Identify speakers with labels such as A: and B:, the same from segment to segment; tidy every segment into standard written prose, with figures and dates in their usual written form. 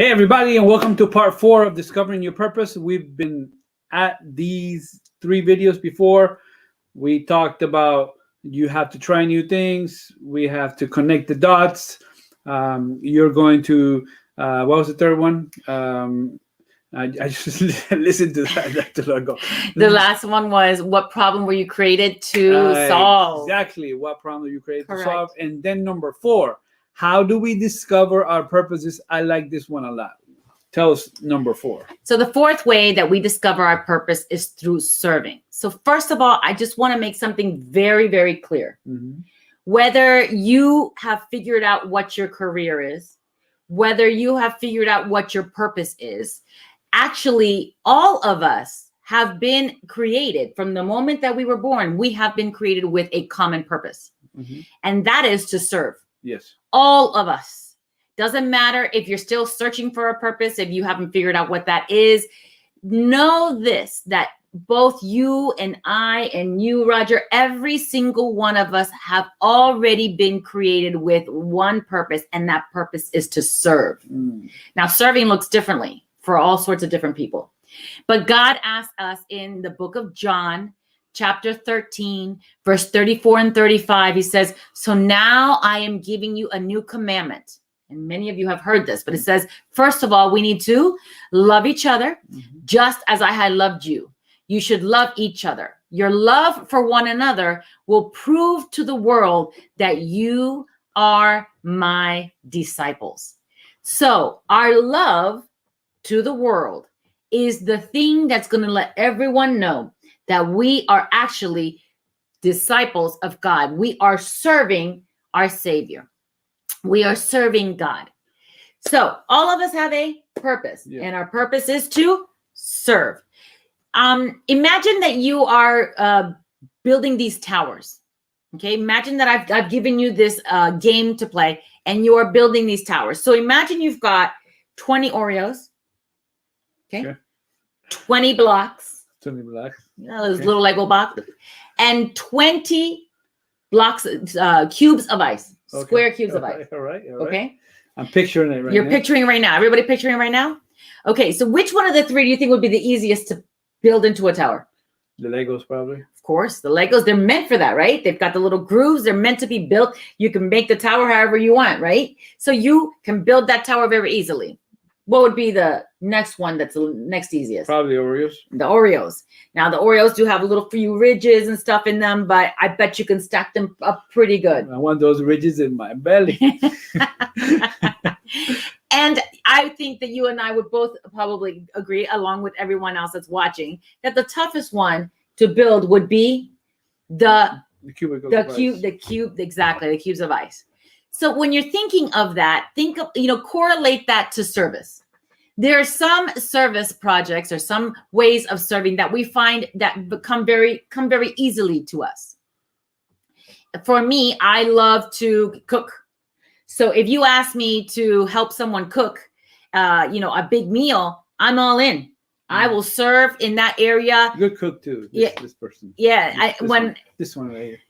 A: Hey, everybody, and welcome to part 4 of Discovering Your Purpose. We've been at these 3 videos before. We talked about you have to try new things. We have to connect the dots. You're going to, what was the third one? I just listened to that not too long ago.
B: The last one was, what problem were you created to solve?
A: Exactly. What problem are you created
B: Correct.
A: to solve? And then number 4, how do we discover our purposes? I like this one a lot. Tell us number 4.
B: So the fourth way that we discover our purpose is through serving. So first of all, I just want to make something very, very clear.
A: Mm-hmm.
B: Whether you have figured out what your career is, whether you have figured out what your purpose is, actually, all of us have been created from the moment that we were born. We have been created with a common purpose,
A: Mm-hmm.
B: and that is to serve.
A: Yes.
B: All of us. Doesn't matter if you're still searching for a purpose, if you haven't figured out what that is. Know this, that both you and I and you, Roger, every single one of us have already been created with one purpose, and that purpose is to serve. Now, serving looks differently for all sorts of different people. But God asked us in the book of John, chapter 13, verse 34 and 35, he says, "So now I am giving you a new commandment." And many of you have heard this, but it says, first of all, we need to love each other just as I had loved you. You should love each other. Your love for one another will prove to the world that you are my disciples. So our love to the world is the thing that's going to let everyone know that we are actually disciples of God. We are serving our Savior. We are serving God. So all of us have a purpose, and our purpose is to serve. Imagine that you are building these towers. Okay, imagine that I've given you this game to play, and you are building these towers. So imagine you've got 20 Oreos. Okay. 20 blocks.
A: 20 blocks.
B: Those little Lego box. And 20 blocks, cubes of ice. Square cubes of ice.
A: All right.
B: Okay.
A: I'm picturing it right now.
B: You're picturing right now. Everybody picturing right now? Okay. So which one of the 3 do you think would be the easiest to build into a tower?
A: The Legos, probably.
B: Of course. The Legos, they're meant for that, right? They've got the little grooves. They're meant to be built. You can make the tower however you want, right? So you can build that tower very easily. What would be the next one that's the next easiest?
A: Probably Oreos.
B: The Oreos. Now, the Oreos do have a little few ridges and stuff in them, but I bet you can stack them up pretty good.
A: I want those ridges in my belly.
B: And I think that you and I would both probably agree, along with everyone else that's watching, that the toughest one to build would be the cubes of ice. So when you're thinking of that, correlate that to service. There are some service projects or some ways of serving that we find that come very easily to us. For me, I love to cook. So if you ask me to help someone cook, a big meal, I'm all in. I will serve in that area.
A: Good cook too. This person.
B: Yeah.
A: This one right here.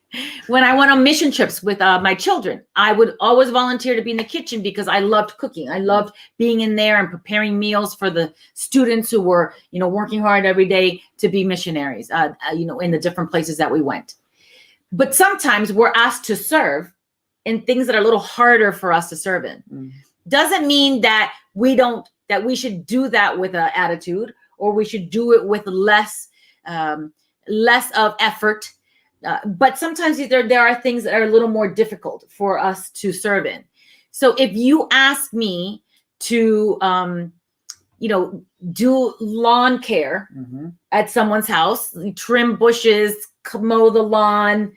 B: When I went on mission trips with my children, I would always volunteer to be in the kitchen because I loved cooking. I loved being in there and preparing meals for the students who were, working hard every day to be missionaries, in the different places that we went. But sometimes we're asked to serve in things that are a little harder for us to serve in. Doesn't mean that we should do that with an attitude, or we should do it with less of effort. But sometimes there are things that are a little more difficult for us to serve in. So if you ask me to, do lawn care at someone's house, trim bushes, mow the lawn,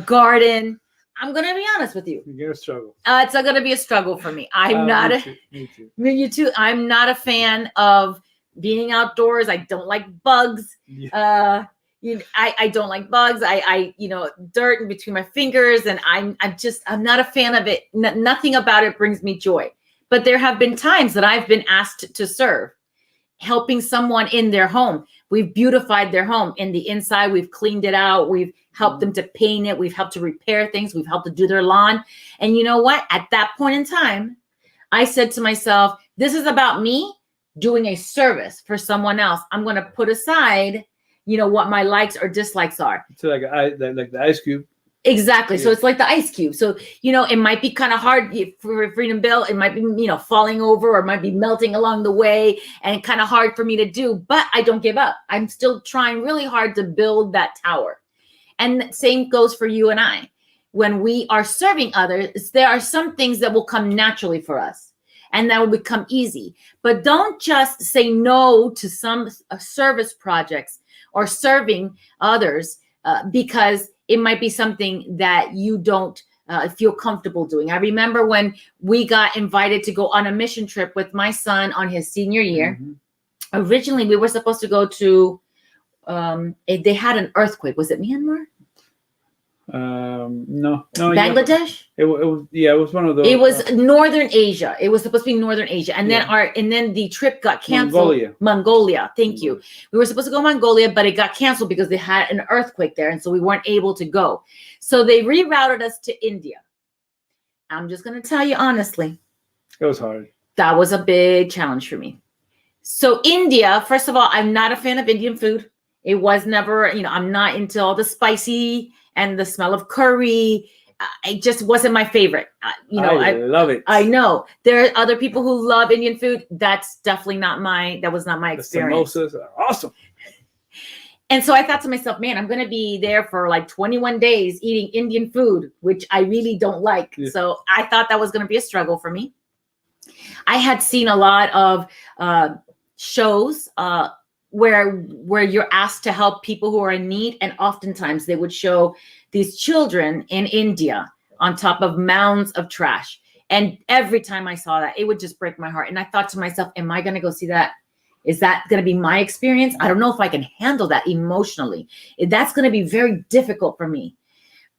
B: garden, I'm going to be honest with you.
A: You're going to struggle.
B: It's going to be a struggle for me. Me too. You too. I'm not a fan of being outdoors. I don't like bugs. Yeah. I don't like bugs. I dirt in between my fingers, and I'm not a fan of it. Nothing about it brings me joy. But there have been times that I've been asked to serve, helping someone in their home. We've beautified their home in the inside. We've cleaned it out. We've helped them to paint it. We've helped to repair things. We've helped to do their lawn. And you know what? At that point in time, I said to myself, This is about me doing a service for someone else. I'm going to put aside, what my likes or dislikes are.
A: So like the ice cube.
B: Exactly.
A: Yeah.
B: So it's like the ice cube. So, it might be kind of hard for Freedom Bill. It might be, falling over, or it might be melting along the way, and kind of hard for me to do, but I don't give up. I'm still trying really hard to build that tower. And same goes for you and I. When we are serving others, there are some things that will come naturally for us, and that will become easy. But don't just say no to some service projects or serving others because it might be something that you don't feel comfortable doing. I remember when we got invited to go on a mission trip with my son on his senior year. Mm-hmm. Originally, we were supposed to go to, they had an earthquake. Was it Myanmar?
A: No.
B: Bangladesh?
A: It was one of those.
B: It was Northern Asia. It was supposed to be Northern Asia. And then the trip got canceled. Mongolia. Thank you. We were supposed to go to Mongolia, but it got canceled because they had an earthquake there. And so we weren't able to go. So they rerouted us to India. I'm just going to tell you honestly.
A: It was hard. That
B: was a big challenge for me. So India, first of all, I'm not a fan of Indian food. It was never, I'm not into all the spicy and the smell of curry. It just wasn't my favorite. I
A: love it.
B: I know there are other people who love Indian food. That's definitely that was not my experience.
A: The samosas are awesome.
B: And so I thought to myself, man, I'm going to be there for like 21 days eating Indian food, which I really don't like. Yeah. So I thought that was going to be a struggle for me. I had seen a lot of shows where you're asked to help people who are in need. And oftentimes they would show these children in India on top of mounds of trash. And every time I saw that, it would just break my heart. And I thought to myself, am I going to go see that? Is that going to be my experience? I don't know if I can handle that emotionally. That's going to be very difficult for me.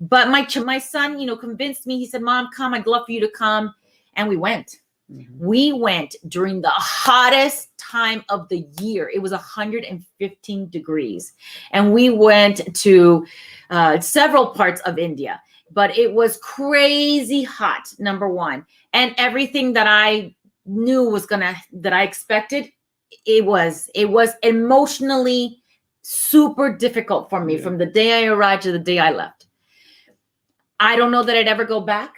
B: But my son, convinced me. He said, Mom, come. I'd love for you to come. And we went. Mm-hmm. We went during the hottest time of the year. It was 115 degrees. And we went to several parts of India. But it was crazy hot, number one. And everything that I knew that I expected, it was emotionally super difficult for me from the day I arrived to the day I left. I don't know that I'd ever go back.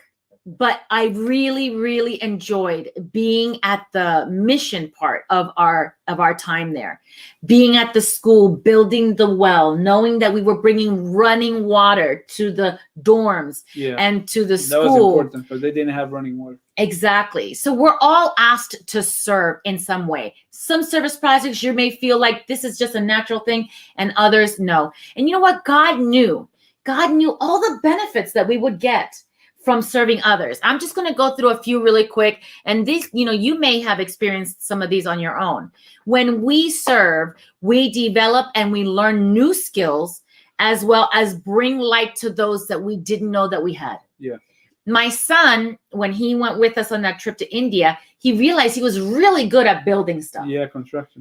B: But I really, really enjoyed being at the mission part of our time there, being at the school, building the well, knowing that we were bringing running water to the dorms and to the school. That was
A: important because they didn't have running water.
B: Exactly. So we're all asked to serve in some way. Some service projects you may feel like this is just a natural thing, and others no. And you know what? God knew all the benefits that we would get from serving others. I'm just going to go through a few really quick. And these, you may have experienced some of these on your own. When we serve, we develop and we learn new skills, as well as bring light to those that we didn't know that we had.
A: Yeah.
B: My son, when he went with us on that trip to India, he realized he was really good at building stuff.
A: Yeah,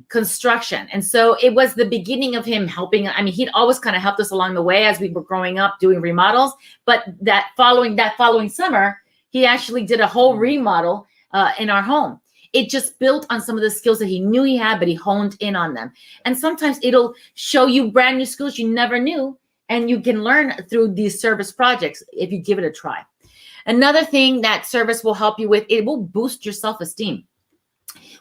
B: construction. And so it was the beginning of him helping. I mean, he'd always kind of helped us along the way as we were growing up doing remodels. But that following summer, he actually did a whole remodel in our home. It just built on some of the skills that he knew he had, but he honed in on them. And sometimes it'll show you brand new skills you never knew, and you can learn through these service projects if you give it a try. Another thing that service will help you with, it will boost your self-esteem.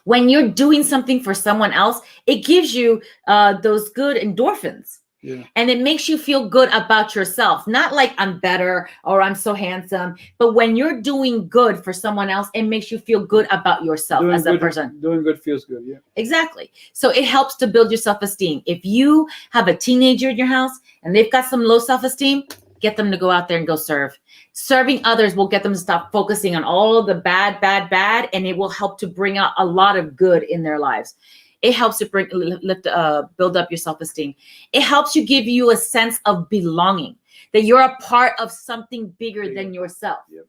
B: When you're doing something for someone else, it gives you those good endorphins.
A: Yeah.
B: And it makes you feel good about yourself. Not like I'm better or I'm so handsome, but when you're doing good for someone else, it makes you feel good about yourself as a person.
A: Doing good feels good, yeah.
B: Exactly. So it helps to build your self-esteem. If you have a teenager in your house and they've got some low self-esteem, get them to go out there and go serve. Serving others will get them to stop focusing on all of the bad, and it will help to bring out a lot of good in their lives. It helps to build up your self-esteem. It helps you give you a sense of belonging, that you're a part of something bigger than yourself.
A: Yep.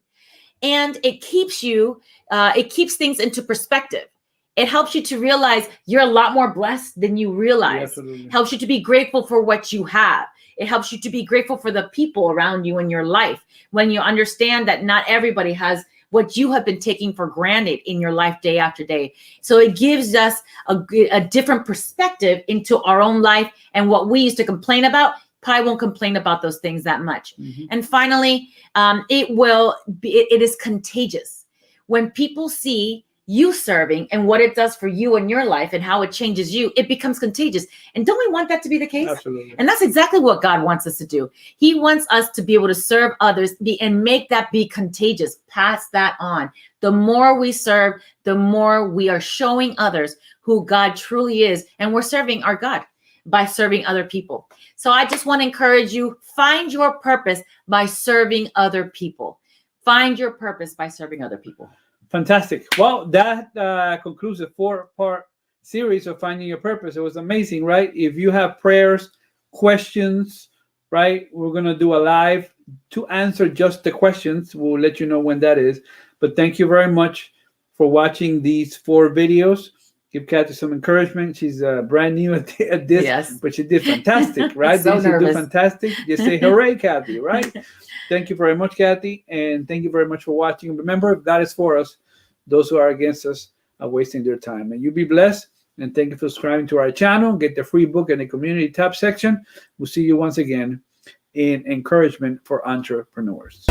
B: And it keeps things into perspective. It helps you to realize you're a lot more blessed than you realize.
A: Yeah,
B: helps you to be grateful for what you have. It helps you to be grateful for the people around you in your life. When you understand that not everybody has what you have been taking for granted in your life day after day. So it gives us a different perspective into our own life, and what we used to complain about, probably won't complain about those things that much.
A: Mhm.
B: And finally, it is contagious. When people see you serving and what it does for you in your life and how it changes you, it becomes contagious. And don't we want that to be the case?
A: Absolutely.
B: And that's exactly what God wants us to do. He wants us to be able to serve others and make that be contagious, pass that on. The more we serve, the more we are showing others who God truly is. And we're serving our God by serving other people. So I just want to encourage you, find your purpose by serving other people. Find your purpose by serving other people.
A: Fantastic. Well, that concludes the 4-part series of Finding Your Purpose. It was amazing, right? If you have prayers, questions, right, we're going to do a live to answer just the questions. We'll let you know when that is. But thank you very much for watching these 4 videos. Give Kathy some encouragement. She's brand new at this,
B: Yes.
A: but she did fantastic, right?
B: So
A: Did she do
B: nervous.
A: fantastic? Just say hooray, Kathy, right? Thank you very much, Kathy, and thank you very much for watching. Remember, if God is for us, those who are against us are wasting their time. And you be blessed, and thank you for subscribing to our channel. Get the free book in the community tab section. We'll see you once again in Encouragement for Entrepreneurs.